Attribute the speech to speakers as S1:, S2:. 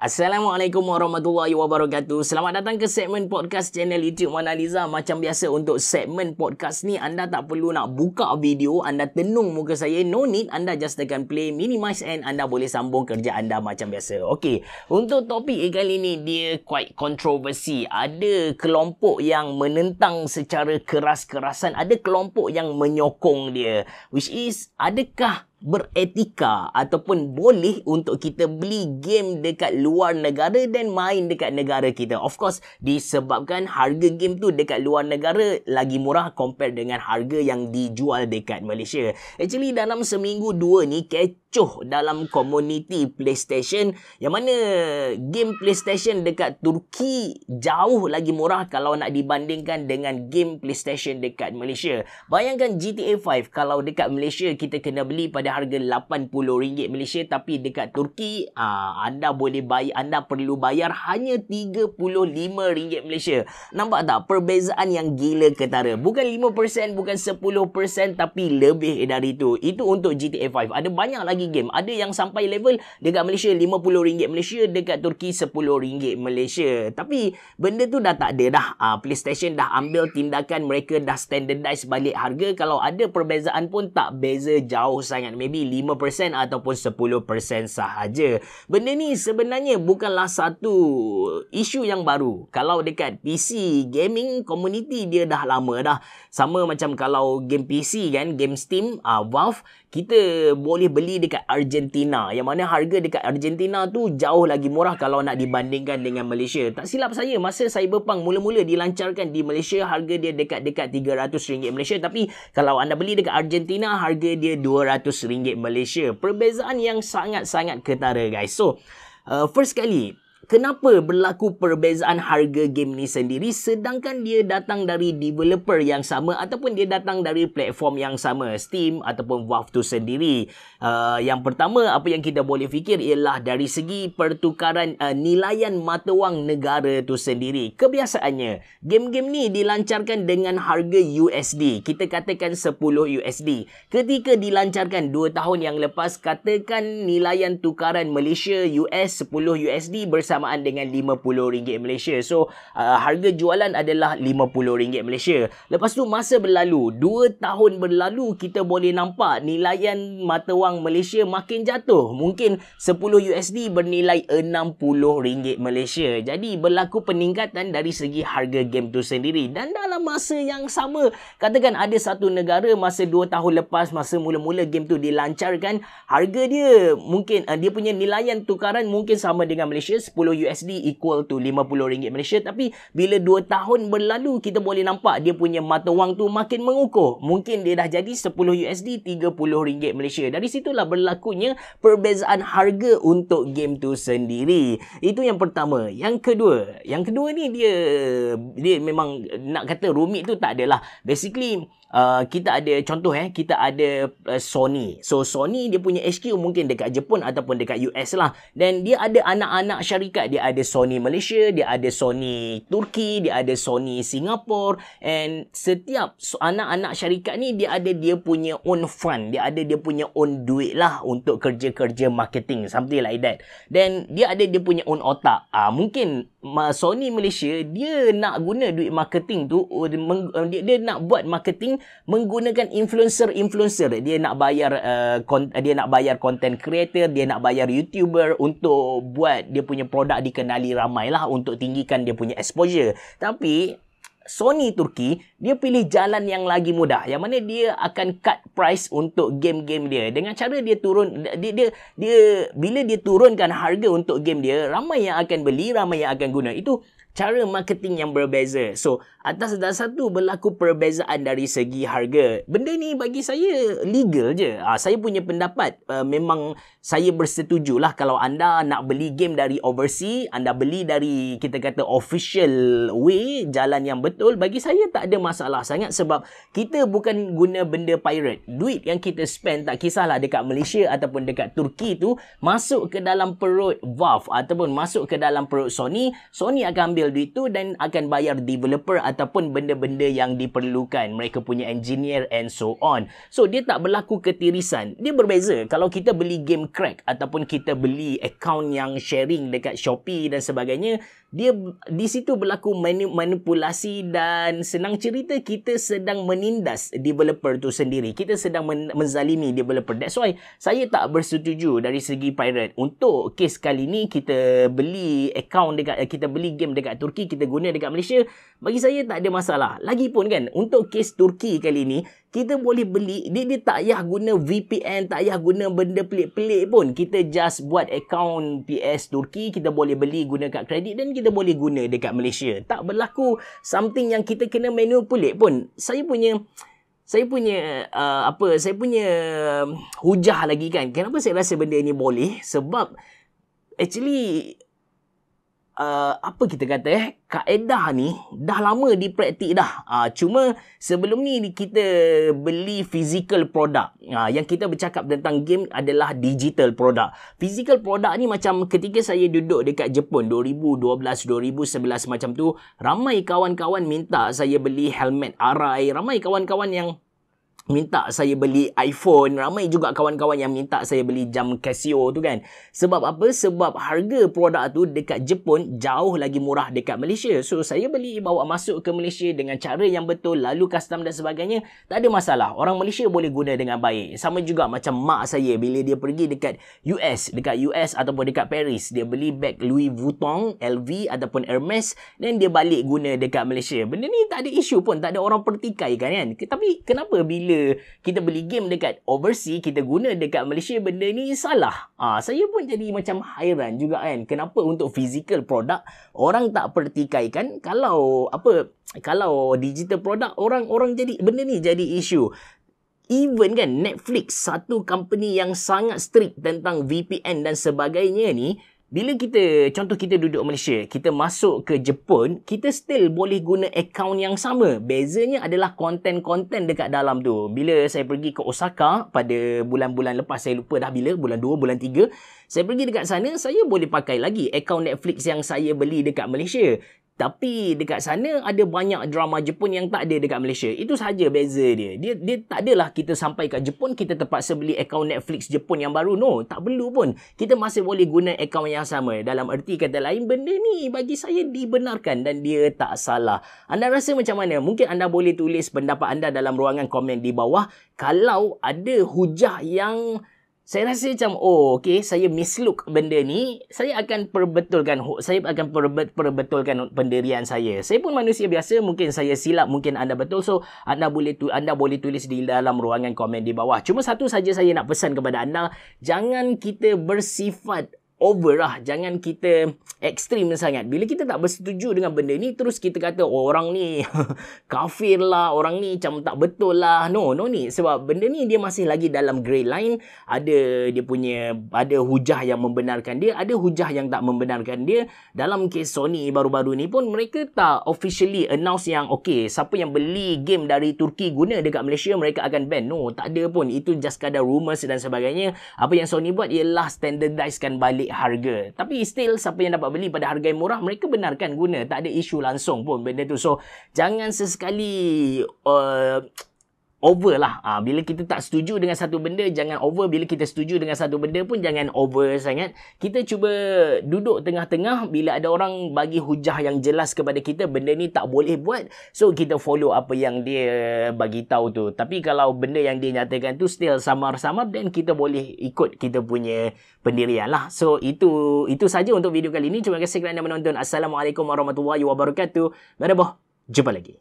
S1: Assalamualaikum warahmatullahi wabarakatuh. Selamat datang ke segmen podcast channel YouTube Manaliza. Macam biasa untuk segmen podcast ni, anda tak perlu nak buka video, anda tenung muka saya. No need, anda just tekan play, minimize and anda boleh sambung kerja anda macam biasa. Okey, untuk topik kali ni dia quite kontroversi. Ada kelompok yang menentang secara keras-kerasan, ada kelompok yang menyokong dia. Which is, adakah beretika ataupun boleh untuk kita beli game dekat luar negara dan main dekat negara kita? Of course, disebabkan harga game tu dekat luar negara lagi murah compare dengan harga yang dijual dekat Malaysia. Actually, dalam seminggu dua ni kecoh dalam komuniti PlayStation, yang mana game PlayStation dekat Turki jauh lagi murah kalau nak dibandingkan dengan game PlayStation dekat Malaysia. Bayangkan GTA 5, kalau dekat Malaysia kita kena beli pada harga RM80 Malaysia, tapi dekat Turki anda perlu bayar hanya RM35 Malaysia. Nampak tak perbezaan yang gila ketara? Bukan 5%, bukan 10%, tapi lebih dari itu. Itu untuk GTA 5. Ada banyak lagi game. Ada yang sampai level dekat Malaysia RM50 Malaysia, dekat Turki RM10 Malaysia. Tapi benda tu dah tak ada dah. PlayStation dah ambil tindakan, mereka dah standardize balik harga. Kalau ada perbezaan pun tak beza jauh sangat. Maybe 5% ataupun 10% sahaja. Benda ni sebenarnya bukanlah satu isu yang baru. Kalau dekat PC gaming community, dia dah lama dah. Sama macam kalau game PC kan, game Steam, Valve, kita boleh beli dekat Argentina, yang mana harga dekat Argentina tu jauh lagi murah kalau nak dibandingkan dengan Malaysia. Tak silap saya, masa Cyberpunk mula-mula dilancarkan di Malaysia, harga dia dekat-dekat RM300 Malaysia. Tapi kalau anda beli dekat Argentina, harga dia RM200 Malaysia. Perbezaan yang sangat-sangat ketara, guys. So, first kali, kenapa berlaku perbezaan harga game ni sendiri sedangkan dia datang dari developer yang sama ataupun dia datang dari platform yang sama, Steam ataupun Valve tu sendiri? Yang pertama, apa yang kita boleh fikir ialah dari segi pertukaran nilaian mata wang negara tu sendiri. Kebiasaannya, game-game ni dilancarkan dengan harga USD. Kita katakan $10. Ketika dilancarkan 2 tahun yang lepas, katakan nilaian tukaran Malaysia US $10 bersama dengan RM50 Malaysia. So, harga jualan adalah RM50 Malaysia. Lepas tu masa berlalu, 2 tahun berlalu, kita boleh nampak nilaian mata wang Malaysia makin jatuh. Mungkin $10 bernilai RM60 Malaysia. Jadi, berlaku peningkatan dari segi harga game tu sendiri. Dan dalam masa yang sama, katakan ada satu negara masa 2 tahun lepas, masa mula-mula game tu dilancarkan, harga dia mungkin, dia punya nilaian tukaran mungkin sama dengan Malaysia, $10 equal to RM50 Malaysia. Tapi bila 2 tahun berlalu, kita boleh nampak dia punya mata wang tu makin mengukuh. Mungkin dia dah jadi $10 $30 Malaysia. Dari situlah berlakunya perbezaan harga untuk game tu sendiri. Itu yang pertama. Yang kedua ni dia memang nak kata rumit tu tak adalah. Basically, kita ada contoh, kita ada Sony. So Sony dia punya HQ mungkin dekat Jepun ataupun dekat US lah. Dan dia ada anak-anak syarikat. Dia ada Sony Malaysia, dia ada Sony Turki, dia ada Sony Singapore. And setiap anak-anak syarikat ni dia ada dia punya own fund, dia ada dia punya own duit lah untuk kerja-kerja marketing, something like that. Dan dia ada dia punya own otak. Mungkin Sony Malaysia dia nak guna duit marketing tu, dia nak buat marketing menggunakan influencer. Dia nak bayar content creator, dia nak bayar YouTuber untuk buat dia punya produk dikenali ramai lah, untuk tinggikan dia punya exposure. Tapi Sony Turki, dia pilih jalan yang lagi mudah, yang mana dia akan cut price untuk game-game dia. Dengan cara dia bila dia turunkan harga untuk game dia, ramai yang akan beli, ramai yang akan guna. Itu cara marketing yang berbeza. So, atas dasar tu berlaku perbezaan dari segi harga. Benda ni bagi saya legal je. Saya punya pendapat, memang saya bersetuju lah kalau anda nak beli game dari overseas, anda beli dari kita kata official way, jalan yang betul, bagi saya tak ada masalah sangat sebab kita bukan guna benda pirate. Duit yang kita spend, tak kisahlah dekat Malaysia ataupun dekat Turki tu, masuk ke dalam perut Valve ataupun masuk ke dalam perut Sony, Sony akan ambil ambil duit tu dan akan bayar developer ataupun benda-benda yang diperlukan. Mereka punya engineer and so on. So, dia tak berlaku ketirisan. Dia berbeza. Kalau kita beli game crack ataupun kita beli account yang sharing dekat Shopee dan sebagainya, dia di situ berlaku manipulasi dan senang cerita kita sedang menindas developer tu sendiri. Kita sedang menzalimi developer. That's why saya tak bersetuju dari segi pirate. Untuk kes kali ni kita beli account dekat kita beli game dekat Turki, kita guna dekat Malaysia, bagi saya tak ada masalah. Lagipun kan untuk kes Turki kali ni kita boleh beli, dia tak payah guna VPN, tak payah guna benda pelik-pelik pun. Kita just buat account PS Turki, kita boleh beli guna kad kredit dan kita boleh guna dekat Malaysia. Tak berlaku something yang kita kena manipulate pun. Saya punya hujah lagi kan. Kenapa saya rasa benda ni boleh? Sebab actually apa kita kata kaedah ni dah lama dipraktik dah. Cuma sebelum ni kita beli physical product. Yang kita bercakap tentang game adalah digital product. Physical product ni macam ketika saya duduk dekat Jepun 2012, 2011 macam tu, ramai kawan-kawan minta saya beli helmet Arai, ramai kawan-kawan yang minta saya beli iPhone, ramai juga kawan-kawan yang minta saya beli jam Casio tu kan. Sebab apa? Sebab harga produk tu dekat Jepun jauh lagi murah dekat Malaysia. So saya beli, bawa masuk ke Malaysia dengan cara yang betul, lalu custom dan sebagainya, tak ada masalah. Orang Malaysia boleh guna dengan baik. Sama juga macam mak saya bila dia pergi dekat US ataupun dekat Paris, dia beli beg Louis Vuitton, LV ataupun Hermes, dan dia balik guna dekat Malaysia. Benda ni tak ada isu pun, tak ada orang pertikaikan kan. Tapi kenapa bila kita beli game dekat overseas, kita guna dekat Malaysia, benda ni salah? Saya pun jadi macam hairan juga kan. Kenapa untuk physical product orang tak pertikaikan, kalau digital product orang jadi benda ni jadi isu. Even kan Netflix, satu company yang sangat strict tentang VPN dan sebagainya ni, bila contoh kita duduk Malaysia, kita masuk ke Jepun, kita still boleh guna account yang sama. Bezanya adalah konten-konten dekat dalam tu. Bila saya pergi ke Osaka pada bulan-bulan lepas, saya lupa dah bila, bulan 2, bulan 3, saya pergi dekat sana, saya boleh pakai lagi account Netflix yang saya beli dekat Malaysia. Tapi dekat sana ada banyak drama Jepun yang tak ada dekat Malaysia. Itu sahaja beza dia. Dia tak adalah kita sampai kat Jepun, kita terpaksa beli akaun Netflix Jepun yang baru. No, tak perlu pun. Kita masih boleh guna akaun yang sama. Dalam erti kata lain, benda ni bagi saya dibenarkan dan dia tak salah. Anda rasa macam mana? Mungkin anda boleh tulis pendapat anda dalam ruangan komen di bawah. Kalau ada hujah yang saya rasa macam, saya mislook benda ni, saya akan perbetulkan pendirian saya. Saya pun manusia biasa, mungkin saya silap, mungkin anda betul. So, anda boleh tulis di dalam ruangan komen di bawah. Cuma satu saja saya nak pesan kepada anda, jangan kita bersifat over lah. Jangan kita ekstrim sangat. Bila kita tak bersetuju dengan benda ni, terus kita kata, orang ni kafir lah, orang ni macam tak betul lah. No ni. Sebab benda ni dia masih lagi dalam grey line. Ada hujah yang membenarkan dia, ada hujah yang tak membenarkan dia. Dalam kes Sony baru-baru ni pun, mereka tak officially announce yang, siapa yang beli game dari Turki guna dekat Malaysia, mereka akan ban. No, tak ada pun. Itu just kadar rumors dan sebagainya. Apa yang Sony buat ialah standardizekan balik harga. Tapi still, siapa yang dapat beli pada harga yang murah, mereka benarkan guna. Tak ada isu langsung pun benda tu. So, jangan sesekali over lah. Bila kita tak setuju dengan satu benda, jangan over. Bila kita setuju dengan satu benda pun, jangan over sangat. Kita cuba duduk tengah-tengah. Bila ada orang bagi hujah yang jelas kepada kita, benda ni tak boleh buat, so kita follow apa yang dia bagi tahu tu. Tapi kalau benda yang dia nyatakan tu still samar-samar, then kita boleh ikut kita punya pendirian lah. So itu saja untuk video kali ini. Terima kasih kerana menonton. Assalamualaikum warahmatullahi wabarakatuh. Merhaba. Jumpa lagi.